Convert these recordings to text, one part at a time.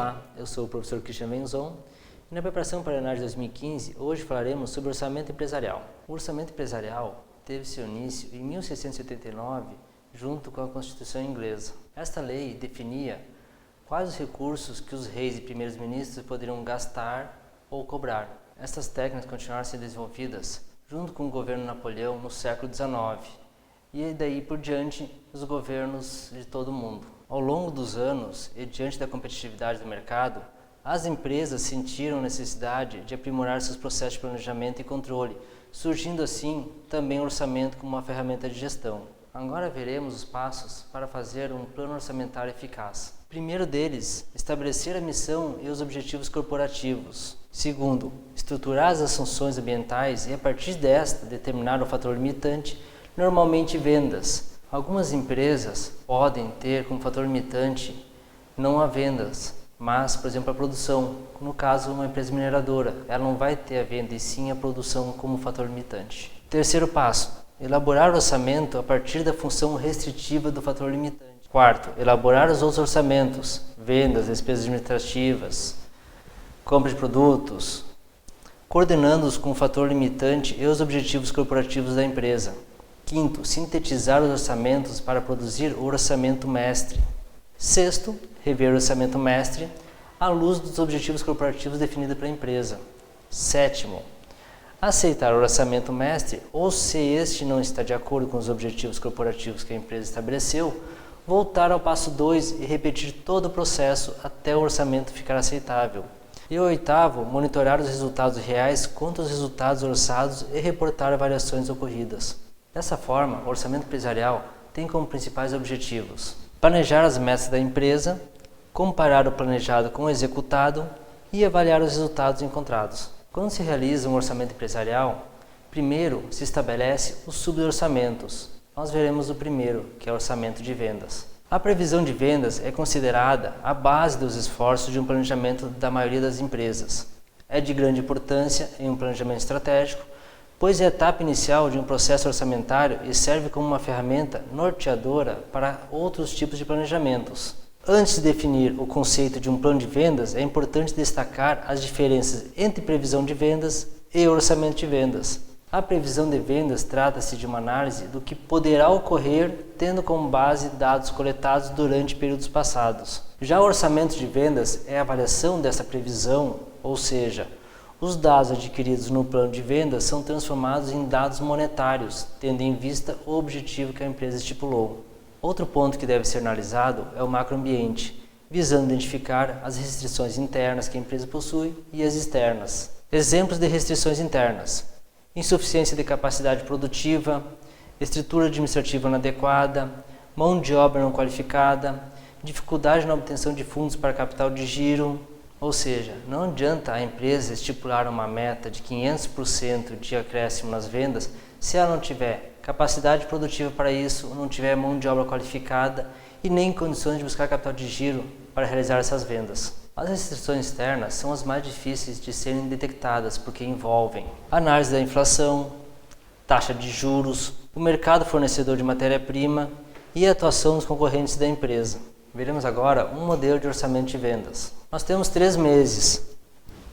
Olá, eu sou o professor Christian Wenzon e na preparação para a ENAR de 2015, hoje falaremos sobre orçamento empresarial. O orçamento empresarial teve seu início em 1679, junto com a Constituição inglesa. Esta lei definia quais os recursos que os reis e primeiros ministros poderiam gastar ou cobrar. Estas técnicas continuaram a ser desenvolvidas junto com o governo Napoleão no século XIX e daí por diante os governos de todo o mundo. Ao longo dos anos e diante da competitividade do mercado, as empresas sentiram necessidade de aprimorar seus processos de planejamento e controle, surgindo assim também o orçamento como uma ferramenta de gestão. Agora veremos os passos para fazer um plano orçamentário eficaz. Primeiro deles, estabelecer a missão e os objetivos corporativos. Segundo, estruturar as assunções ambientais e a partir desta determinar o fator limitante, normalmente vendas. Algumas empresas podem ter como fator limitante não a vendas, mas, por exemplo, a produção. No caso, uma empresa mineradora, ela não vai ter a venda e sim a produção como fator limitante. Terceiro passo, elaborar o orçamento a partir da função restritiva do fator limitante. Quarto, elaborar os outros orçamentos, vendas, despesas administrativas, compra de produtos, coordenando-os com o fator limitante e os objetivos corporativos da empresa. Quinto, sintetizar os orçamentos para produzir o orçamento mestre. Sexto, rever o orçamento mestre à luz dos objetivos corporativos definidos pela empresa. Sétimo, aceitar o orçamento mestre ou, se este não está de acordo com os objetivos corporativos que a empresa estabeleceu, voltar ao passo 2 e repetir todo o processo até o orçamento ficar aceitável. E o oitavo, monitorar os resultados reais contra os resultados orçados e reportar variações ocorridas. Dessa forma, o orçamento empresarial tem como principais objetivos: planejar as metas da empresa, comparar o planejado com o executado e avaliar os resultados encontrados. Quando se realiza um orçamento empresarial, primeiro se estabelece os suborçamentos. Nós veremos o primeiro, que é o orçamento de vendas. A previsão de vendas é considerada a base dos esforços de um planejamento da maioria das empresas. É de grande importância em um planejamento estratégico, pois é a etapa inicial de um processo orçamentário e serve como uma ferramenta norteadora para outros tipos de planejamentos. Antes de definir o conceito de um plano de vendas, é importante destacar as diferenças entre previsão de vendas e orçamento de vendas. A previsão de vendas trata-se de uma análise do que poderá ocorrer, tendo como base dados coletados durante períodos passados. Já o orçamento de vendas é a avaliação dessa previsão, ou seja, os dados adquiridos no plano de vendas são transformados em dados monetários, tendo em vista o objetivo que a empresa estipulou. Outro ponto que deve ser analisado é o macroambiente, visando identificar as restrições internas que a empresa possui e as externas. Exemplos de restrições internas: insuficiência de capacidade produtiva, estrutura administrativa inadequada, mão de obra não qualificada, dificuldade na obtenção de fundos para capital de giro. Ou seja, não adianta a empresa estipular uma meta de 500% de acréscimo nas vendas se ela não tiver capacidade produtiva para isso, não tiver mão de obra qualificada e nem condições de buscar capital de giro para realizar essas vendas. As restrições externas são as mais difíceis de serem detectadas porque envolvem análise da inflação, taxa de juros, o mercado fornecedor de matéria-prima e a atuação dos concorrentes da empresa. Veremos agora um modelo de orçamento de vendas. Nós temos 3 meses.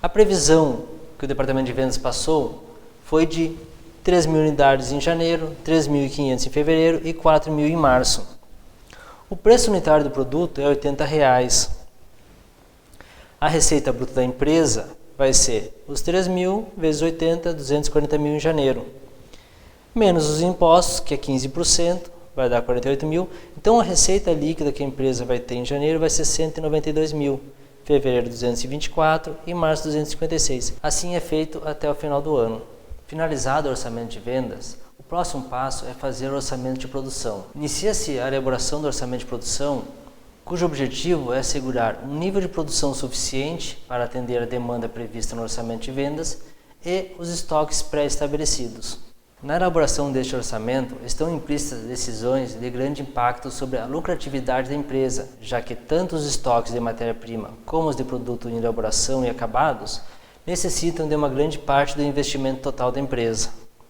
A previsão que o departamento de vendas passou foi de 3.000 unidades em janeiro, 3.500 em fevereiro e 4.000 em março. O preço unitário do produto é R$ 80. A receita bruta da empresa vai ser os 3.000 vezes 80, 240.000 em janeiro, menos os impostos, que é 15%, vai dar 48.000. Então a receita líquida que a empresa vai ter em janeiro vai ser 192.000, fevereiro 224 e março 256. Assim é feito até o final do ano. Finalizado o orçamento de vendas, o próximo passo é fazer o orçamento de produção. Inicia-se a elaboração do orçamento de produção, cujo objetivo é assegurar um nível de produção suficiente para atender a demanda prevista no orçamento de vendas e os estoques pré-estabelecidos. Na elaboração deste orçamento estão implícitas decisões de grande impacto sobre a lucratividade da empresa, já que tanto os estoques de matéria-prima como os de produto em elaboração e acabados necessitam de uma grande parte do investimento total da empresa.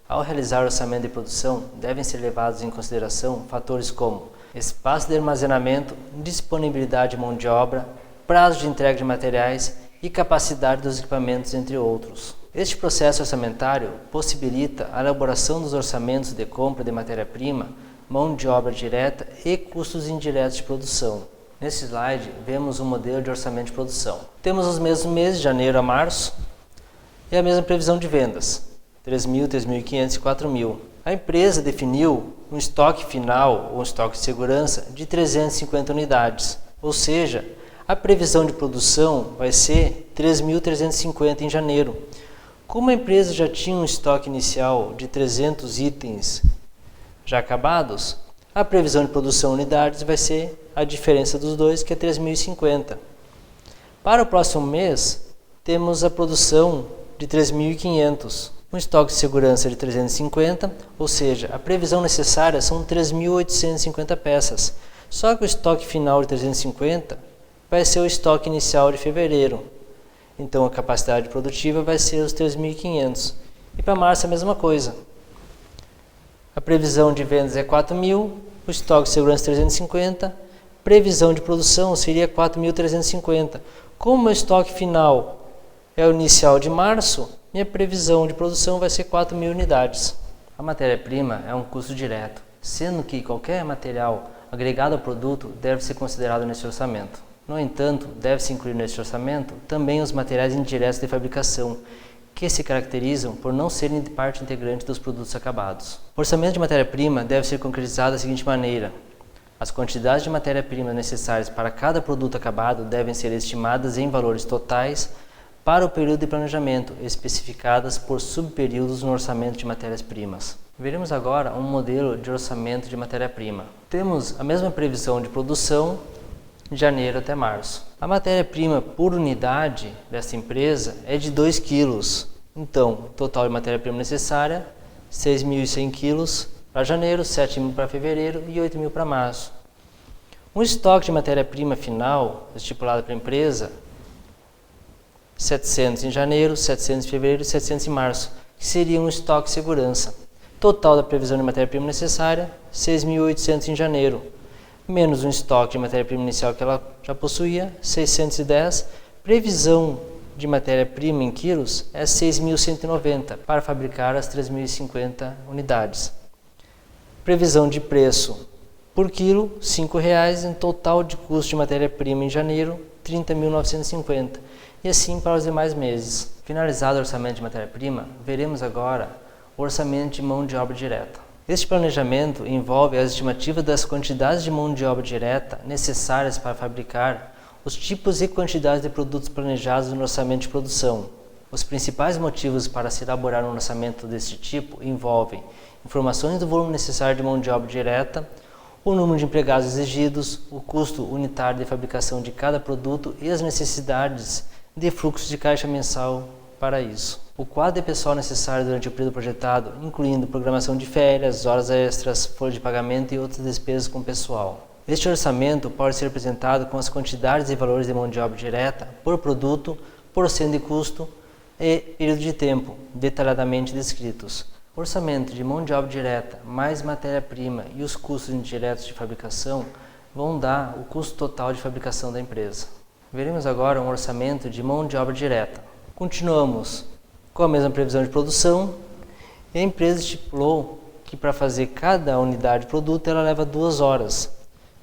Ao realizar o orçamento de produção, devem ser levados em consideração fatores como espaço de armazenamento, disponibilidade de mão de obra, prazo de entrega de materiais e capacidade dos equipamentos, entre outros. Este processo orçamentário possibilita a elaboração dos orçamentos de compra de matéria-prima, mão de obra direta e custos indiretos de produção. Nesse slide, vemos um modelo de orçamento de produção. Temos os mesmos meses, de janeiro a março, e a mesma previsão de vendas, 3.000, 3.500 e 4.000. A empresa definiu um estoque final, ou um estoque de segurança, de 350 unidades, ou seja, a previsão de produção vai ser 3.350 em janeiro. Como a empresa já tinha um estoque inicial de 300 itens já acabados, a previsão de produção unidades vai ser a diferença dos dois, que é 3.050. Para o próximo mês, temos a produção de 3.500, um estoque de segurança de 350, ou seja, a previsão necessária são 3.850 peças. Só que o estoque final de 350 vai ser o estoque inicial de fevereiro. Então a capacidade produtiva vai ser os 3.500. E para março a mesma coisa. A previsão de vendas é 4.000, o estoque de segurança 350, previsão de produção seria 4.350. Como o meu estoque final é o inicial de março, minha previsão de produção vai ser 4.000 unidades. A matéria-prima é um custo direto, sendo que qualquer material agregado ao produto deve ser considerado nesse orçamento. No entanto, deve-se incluir nesse orçamento também os materiais indiretos de fabricação, que se caracterizam por não serem parte integrante dos produtos acabados. O orçamento de matéria-prima deve ser concretizado da seguinte maneira: as quantidades de matéria-prima necessárias para cada produto acabado devem ser estimadas em valores totais para o período de planejamento, especificadas por subperíodos no orçamento de matérias-primas. Veremos agora um modelo de orçamento de matéria-prima. Temos a mesma previsão de produção de janeiro até março. A matéria-prima por unidade dessa empresa é de 2 kg. Então, o total de matéria-prima necessária, 6.100 kg para janeiro, 7.000 para fevereiro e 8.000 para março. Um estoque de matéria-prima final estipulado para a empresa, 700 em janeiro, 700 em fevereiro e 700 em março, que seria um estoque de segurança. Total da previsão de matéria-prima necessária, 6.800 em janeiro, menos um estoque de matéria-prima inicial que ela já possuía, 610. Previsão de matéria-prima em quilos é 6.190 para fabricar as 3.050 unidades. Previsão de preço por quilo, R$ 5,00, em total de custo de matéria-prima em janeiro, 30.950. E assim para os demais meses. Finalizado o orçamento de matéria-prima, veremos agora o orçamento de mão de obra direta. Este planejamento envolve a estimativa das quantidades de mão de obra direta necessárias para fabricar os tipos e quantidades de produtos planejados no orçamento de produção. Os principais motivos para se elaborar um orçamento deste tipo envolvem informações do volume necessário de mão de obra direta, o número de empregados exigidos, o custo unitário de fabricação de cada produto e as necessidades de fluxo de caixa mensal para isso. O quadro de pessoal necessário durante o período projetado, incluindo programação de férias, horas extras, folha de pagamento e outras despesas com pessoal. Este orçamento pode ser apresentado com as quantidades e valores de mão de obra direta por produto, porcento de custo e período de tempo, detalhadamente descritos. O orçamento de mão de obra direta, mais matéria-prima e os custos indiretos de fabricação vão dar o custo total de fabricação da empresa. Veremos agora um orçamento de mão de obra direta. Continuamos com a mesma previsão de produção e a empresa estipulou que para fazer cada unidade de produto ela leva 2 horas.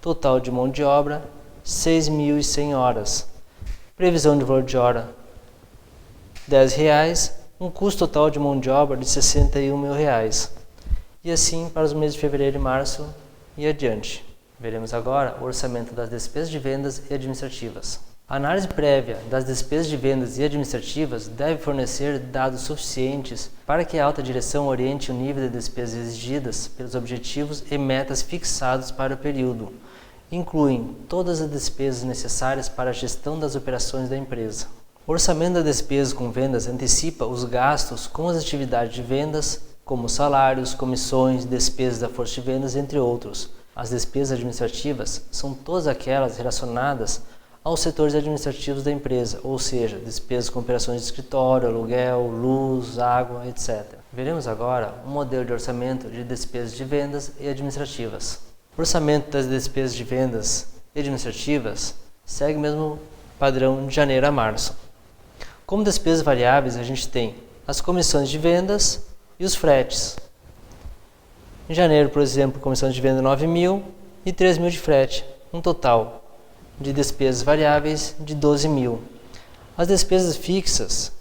Total de mão de obra, 6.100 horas. Previsão de valor de hora, R$ 10,00. Um custo total de mão de obra de R$ 61.000. E assim para os meses de fevereiro e março e adiante. Veremos agora o orçamento das despesas de vendas e administrativas. A análise prévia das despesas de vendas e administrativas deve fornecer dados suficientes para que a alta direção oriente o nível de despesas exigidas pelos objetivos e metas fixados para o período. Incluem todas as despesas necessárias para a gestão das operações da empresa. O orçamento das despesas com vendas antecipa os gastos com as atividades de vendas, como salários, comissões, despesas da força de vendas, entre outros. As despesas administrativas são todas aquelas relacionadas aos setores administrativos da empresa, ou seja, despesas com operações de escritório, aluguel, luz, água, etc. Veremos agora um modelo de orçamento de despesas de vendas e administrativas. O orçamento das despesas de vendas e administrativas segue o mesmo padrão de janeiro a março. Como despesas variáveis, a gente tem as comissões de vendas e os fretes. Em janeiro, por exemplo, comissões de venda 9.000 e 3.000 de frete, um total de despesas variáveis de 12.000. As despesas fixas,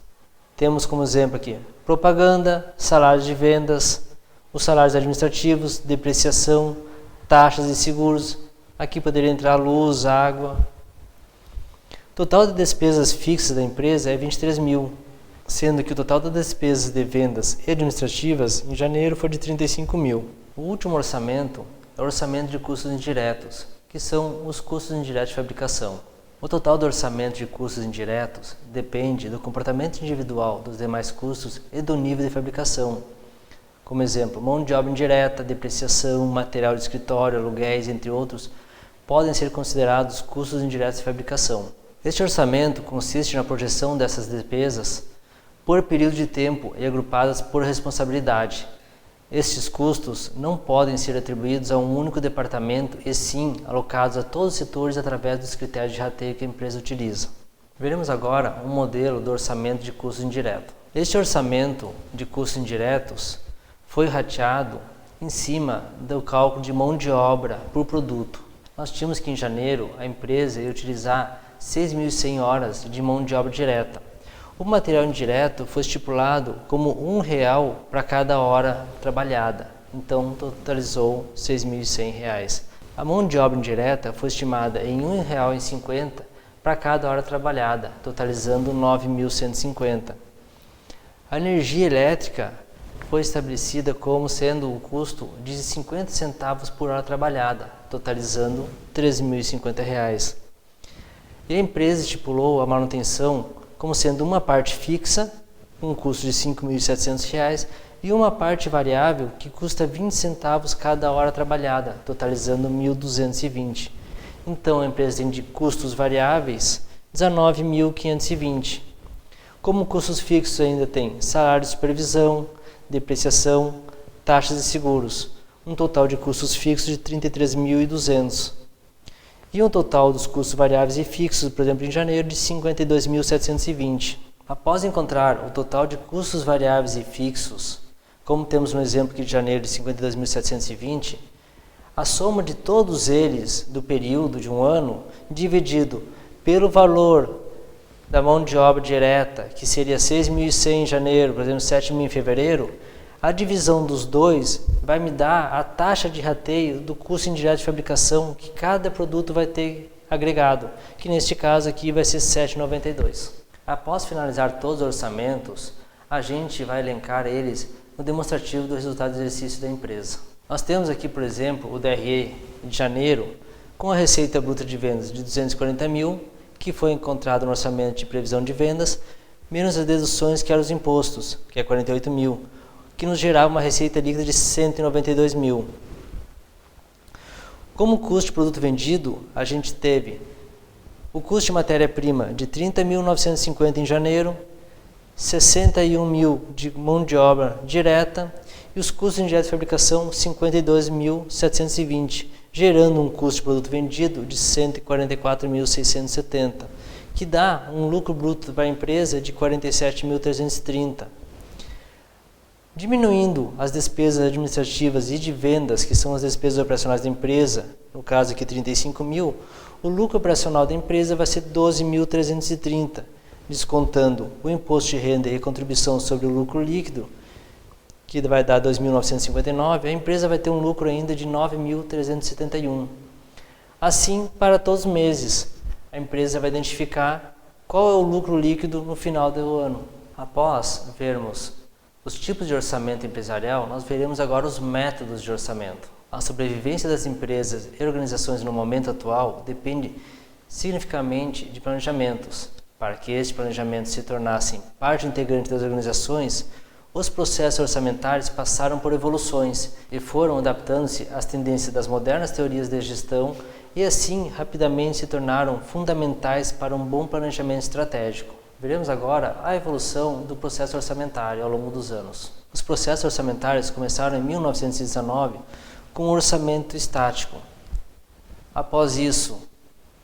temos como exemplo aqui propaganda, salários de vendas, os salários administrativos, depreciação, taxas e seguros. Aqui poderia entrar luz, água. O total de despesas fixas da empresa é 23.000, sendo que o total das despesas de vendas e administrativas em janeiro foi de 35.000. O último orçamento é o orçamento de custos indiretos, que são os custos indiretos de fabricação. O total do orçamento de custos indiretos depende do comportamento individual dos demais custos e do nível de fabricação. Como exemplo, mão de obra indireta, depreciação, material de escritório, aluguéis, entre outros, podem ser considerados custos indiretos de fabricação. Este orçamento consiste na projeção dessas despesas por período de tempo e agrupadas por responsabilidade. Estes custos não podem ser atribuídos a um único departamento e sim alocados a todos os setores através dos critérios de rateio que a empresa utiliza. Veremos agora um modelo do orçamento de custos indiretos. Este orçamento de custos indiretos foi rateado em cima do cálculo de mão de obra por produto. Nós tínhamos que em janeiro a empresa ia utilizar 6.100 horas de mão de obra direta. O material indireto foi estipulado como R$1 para cada hora trabalhada, então totalizou R$6.100. A mão de obra indireta foi estimada em R$1,50 para cada hora trabalhada, totalizando R$9.150. A energia elétrica foi estabelecida como sendo o custo de 50 centavos por hora trabalhada, totalizando R$3.050. E a empresa estipulou a manutenção como sendo uma parte fixa, um custo de R$5.700, e uma parte variável que custa 20 centavos cada hora trabalhada, totalizando R$1.220. Então a empresa tem de custos variáveis R$19.520. Como custos fixos ainda tem salário de supervisão, depreciação, taxas e seguros, um total de custos fixos de R$33.200. E um total dos custos variáveis e fixos, por exemplo, em janeiro, de R$52.720. Após encontrar o total de custos variáveis e fixos, como temos no exemplo aqui de janeiro de R$52.720, a soma de todos eles do período de um ano, dividido pelo valor da mão de obra direta, que seria 6.100 em janeiro, por exemplo, 7.000 em fevereiro, a divisão dos dois vai me dar a taxa de rateio do custo indireto de fabricação que cada produto vai ter agregado, que neste caso aqui vai ser 7,92. Após finalizar todos os orçamentos, a gente vai elencar eles no demonstrativo do resultado do exercício da empresa. Nós temos aqui, por exemplo, o DRE de janeiro, com a receita bruta de vendas de 240.000, que foi encontrado no orçamento de previsão de vendas, menos as deduções que eram os impostos, que é 48.000, que nos gerava uma receita líquida de 192.000. Como custo de produto vendido, a gente teve o custo de matéria-prima de 30.950 em janeiro, 61.000 de mão de obra direta e os custos indiretos de fabricação 52.720, gerando um custo de produto vendido de 144.670, que dá um lucro bruto para a empresa de 47.330. Diminuindo as despesas administrativas e de vendas, que são as despesas operacionais da empresa, no caso aqui 35.000, o lucro operacional da empresa vai ser 12.330, descontando o imposto de renda e contribuição sobre o lucro líquido, que vai dar 2.959, a empresa vai ter um lucro ainda de 9.371. Assim, para todos os meses, a empresa vai identificar qual é o lucro líquido no final do ano. Após vermos os tipos de orçamento empresarial, nós veremos agora os métodos de orçamento. A sobrevivência das empresas e organizações no momento atual depende significativamente de planejamentos. Para que estes planejamentos se tornassem parte integrante das organizações, os processos orçamentários passaram por evoluções e foram adaptando-se às tendências das modernas teorias de gestão e assim rapidamente se tornaram fundamentais para um bom planejamento estratégico. Veremos agora a evolução do processo orçamentário ao longo dos anos. Os processos orçamentários começaram em 1919 com o orçamento estático. Após isso,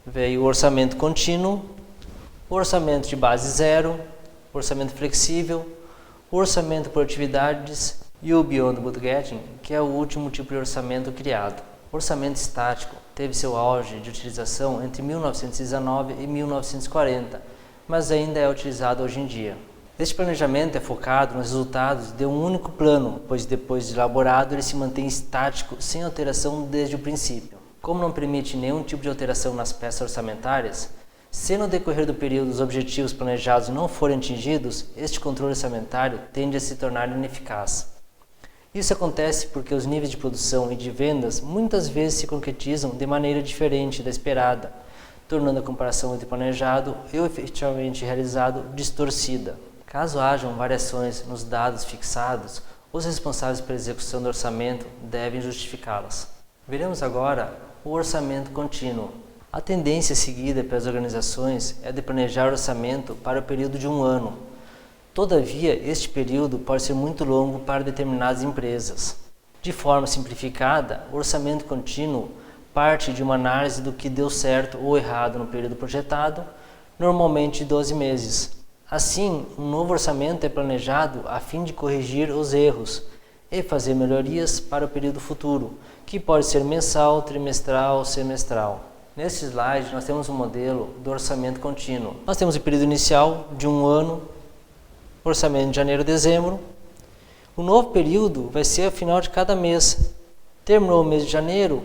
veio o orçamento contínuo o orçamento de base zero, o orçamento flexível, o orçamento por atividades e o Beyond Budgeting, que é o último tipo de orçamento criado. O orçamento estático teve seu auge de utilização entre 1919 e 1940, mas ainda é utilizado hoje em dia. Este planejamento é focado nos resultados de um único plano, pois depois de elaborado ele se mantém estático sem alteração desde o princípio. Como não permite nenhum tipo de alteração nas peças orçamentárias, se no decorrer do período os objetivos planejados não forem atingidos, este controle orçamentário tende a se tornar ineficaz. Isso acontece porque os níveis de produção e de vendas muitas vezes se concretizam de maneira diferente da esperada, tornando a comparação entre planejado e o efetivamente realizado distorcida. Caso hajam variações nos dados fixados, os responsáveis pela execução do orçamento devem justificá-las. Veremos agora o orçamento contínuo. A tendência seguida pelas organizações é de planejar o orçamento para o período de um ano. Todavia, este período pode ser muito longo para determinadas empresas. De forma simplificada, o orçamento contínuo parte de uma análise do que deu certo ou errado no período projetado, normalmente 12 meses. Assim, um novo orçamento é planejado a fim de corrigir os erros e fazer melhorias para o período futuro, que pode ser mensal, trimestral ou semestral. Neste slide, nós temos um modelo do orçamento contínuo. Nós temos o período inicial de um ano, orçamento de janeiro a dezembro. O novo período vai ser ao final de cada mês. Terminou o mês de janeiro,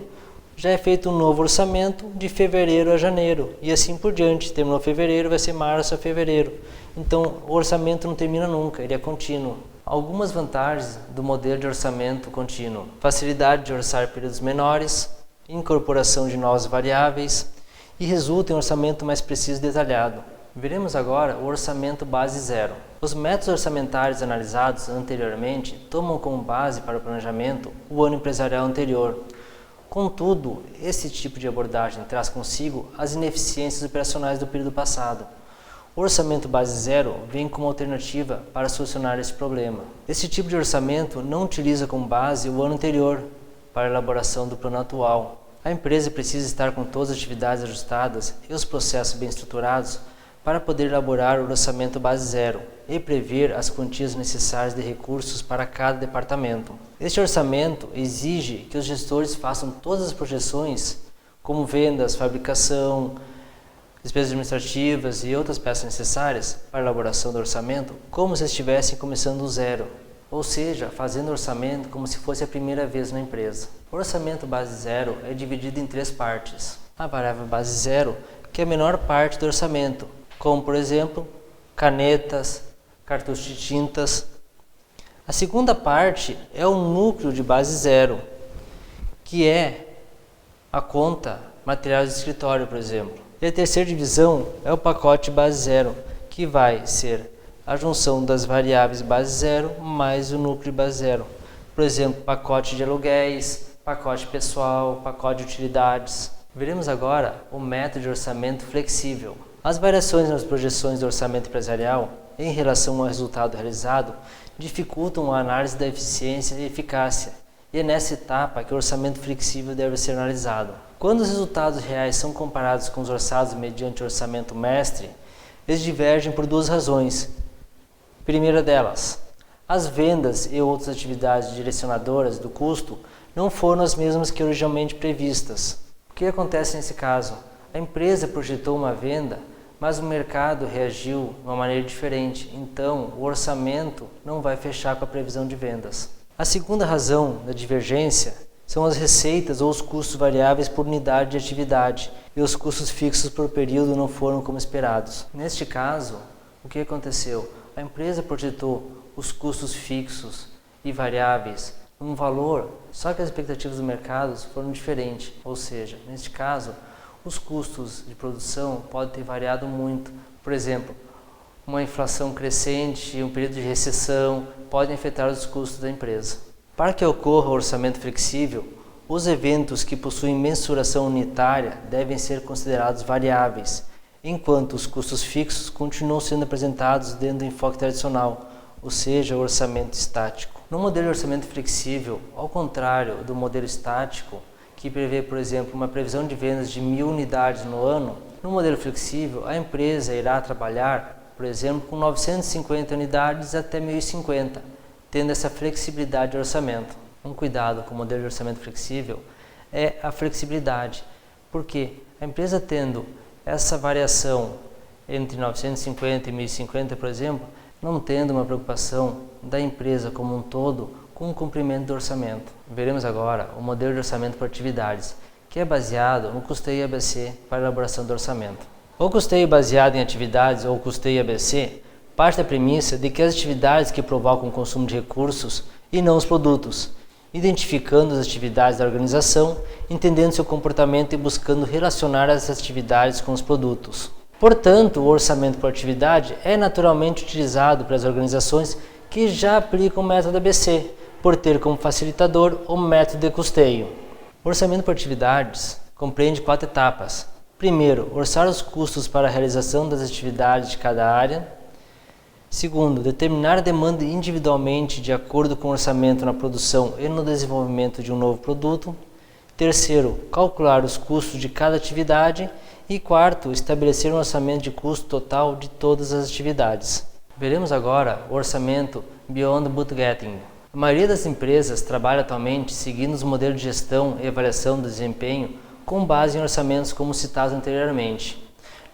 já é feito um novo orçamento de fevereiro a janeiro e assim por diante. Terminou fevereiro, vai ser março a fevereiro. Então, o orçamento não termina nunca, ele é contínuo. Algumas vantagens do modelo de orçamento contínuo: facilidade de orçar períodos menores, incorporação de novas variáveis e resulta em um orçamento mais preciso e detalhado. Veremos agora o orçamento base zero. Os métodos orçamentários analisados anteriormente tomam como base para o planejamento o ano empresarial anterior. Contudo, esse tipo de abordagem traz consigo as ineficiências operacionais do período passado. O orçamento base zero vem como alternativa para solucionar esse problema. Esse tipo de orçamento não utiliza como base o ano anterior para a elaboração do plano atual. A empresa precisa estar com todas as atividades ajustadas e os processos bem estruturados para poder elaborar o orçamento base zero e prever as quantias necessárias de recursos para cada departamento. Este orçamento exige que os gestores façam todas as projeções, como vendas, fabricação, despesas administrativas e outras peças necessárias para a elaboração do orçamento, como se estivessem começando do zero, ou seja, fazendo o orçamento como se fosse a primeira vez na empresa. O orçamento base zero é dividido em 3 partes. A variável base zero, que é a menor parte do orçamento, como por exemplo, canetas, cartuchos de tintas. A segunda parte é o núcleo de base zero, que é a conta materiais de escritório, por exemplo. E a terceira divisão é o pacote base zero, que vai ser a junção das variáveis base zero mais o núcleo base zero. Por exemplo, pacote de aluguéis, pacote pessoal, pacote de utilidades. Veremos agora o método de orçamento flexível. As variações nas projeções do orçamento empresarial em relação ao resultado realizado dificultam a análise da eficiência e eficácia, e é nessa etapa que o orçamento flexível deve ser analisado. Quando os resultados reais são comparados com os orçados mediante o orçamento mestre, eles divergem por 2 razões. Primeira delas, as vendas e outras atividades direcionadoras do custo não foram as mesmas que originalmente previstas. O que acontece nesse caso? A empresa projetou uma venda, mas o mercado reagiu de uma maneira diferente, então o orçamento não vai fechar com a previsão de vendas. A segunda razão da divergência são as receitas ou os custos variáveis por unidade de atividade e os custos fixos por período não foram como esperados. Neste caso, o que aconteceu? A empresa projetou os custos fixos e variáveis num valor, só que as expectativas do mercado foram diferentes, ou seja, neste caso, os custos de produção podem ter variado muito. Por exemplo, uma inflação crescente e um período de recessão podem afetar os custos da empresa. Para que ocorra o orçamento flexível, os eventos que possuem mensuração unitária devem ser considerados variáveis, enquanto os custos fixos continuam sendo apresentados dentro do enfoque tradicional, ou seja, o orçamento estático. No modelo de orçamento flexível, ao contrário do modelo estático, que prevê, por exemplo, uma previsão de vendas de 1.000 unidades no ano, no modelo flexível, a empresa irá trabalhar, por exemplo, com 950 unidades até 1.050, tendo essa flexibilidade de orçamento. Um cuidado com o modelo de orçamento flexível é a flexibilidade, porque a empresa tendo essa variação entre 950 e 1.050, por exemplo, não tendo uma preocupação da empresa como um todo com o cumprimento do orçamento. Veremos agora o modelo de orçamento por atividades, que é baseado no custeio ABC para a elaboração do orçamento. O custeio baseado em atividades ou custeio ABC parte da premissa de que as atividades que provocam o consumo de recursos e não os produtos, identificando as atividades da organização, entendendo seu comportamento e buscando relacionar as atividades com os produtos. Portanto, o orçamento por atividade é naturalmente utilizado pelas organizações que já aplicam o método ABC, por ter como facilitador o método de custeio. O orçamento por atividades compreende 4 etapas. Primeiro, orçar os custos para a realização das atividades de cada área. Segundo, determinar a demanda individualmente de acordo com o orçamento na produção e no desenvolvimento de um novo produto. Terceiro, calcular os custos de cada atividade. E quarto, estabelecer um orçamento de custo total de todas as atividades. Veremos agora o orçamento Beyond Budgeting. A maioria das empresas trabalha atualmente seguindo os modelos de gestão e avaliação do desempenho com base em orçamentos como citados anteriormente.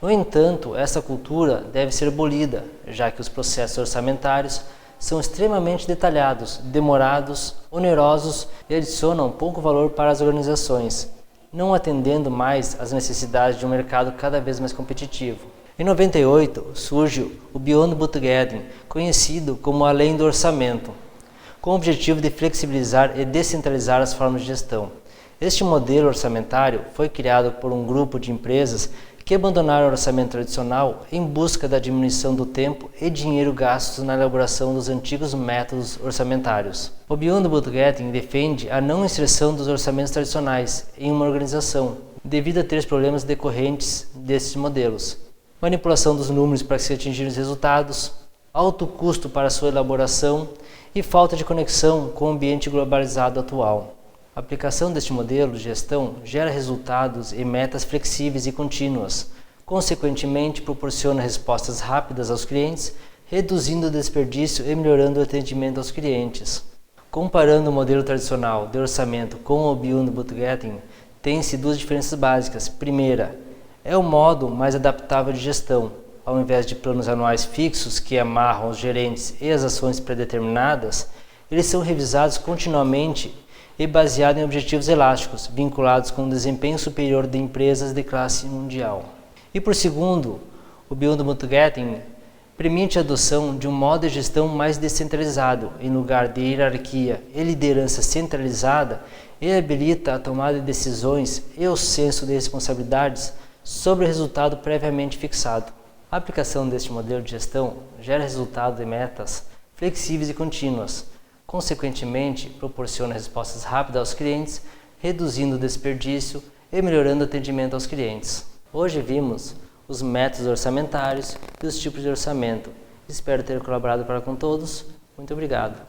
No entanto, essa cultura deve ser abolida, já que os processos orçamentários são extremamente detalhados, demorados, onerosos e adicionam pouco valor para as organizações, não atendendo mais às necessidades de um mercado cada vez mais competitivo. Em 98, surge o Beyond Budgeting, conhecido como Além do Orçamento, com o objetivo de flexibilizar e descentralizar as formas de gestão. Este modelo orçamentário foi criado por um grupo de empresas que abandonaram o orçamento tradicional em busca da diminuição do tempo e dinheiro gastos na elaboração dos antigos métodos orçamentários. O Beyond Budgeting defende a não inserção dos orçamentos tradicionais em uma organização, devido a 3 problemas decorrentes desses modelos: manipulação dos números para se atingir os resultados, alto custo para sua elaboração e falta de conexão com o ambiente globalizado atual. A aplicação deste modelo de gestão gera resultados e metas flexíveis e contínuas, consequentemente proporciona respostas rápidas aos clientes, reduzindo o desperdício e melhorando o atendimento aos clientes. Comparando o modelo tradicional de orçamento com o Beyond Budgeting, tem-se 2 diferenças básicas. Primeira, é o modo mais adaptável de gestão. Ao invés de planos anuais fixos que amarram os gerentes e as ações predeterminadas, eles são revisados continuamente e baseado em objetivos elásticos, vinculados com o desempenho superior de empresas de classe mundial. E por segundo, o Beyond Budgeting permite a adoção de um modo de gestão mais descentralizado, em lugar de hierarquia e liderança centralizada, e habilita a tomada de decisões e o senso de responsabilidades sobre o resultado previamente fixado. A aplicação deste modelo de gestão gera resultado de metas flexíveis e contínuas, consequentemente, proporciona respostas rápidas aos clientes, reduzindo o desperdício e melhorando o atendimento aos clientes. Hoje vimos os métodos orçamentários e os tipos de orçamento. Espero ter colaborado para com todos. Muito obrigado.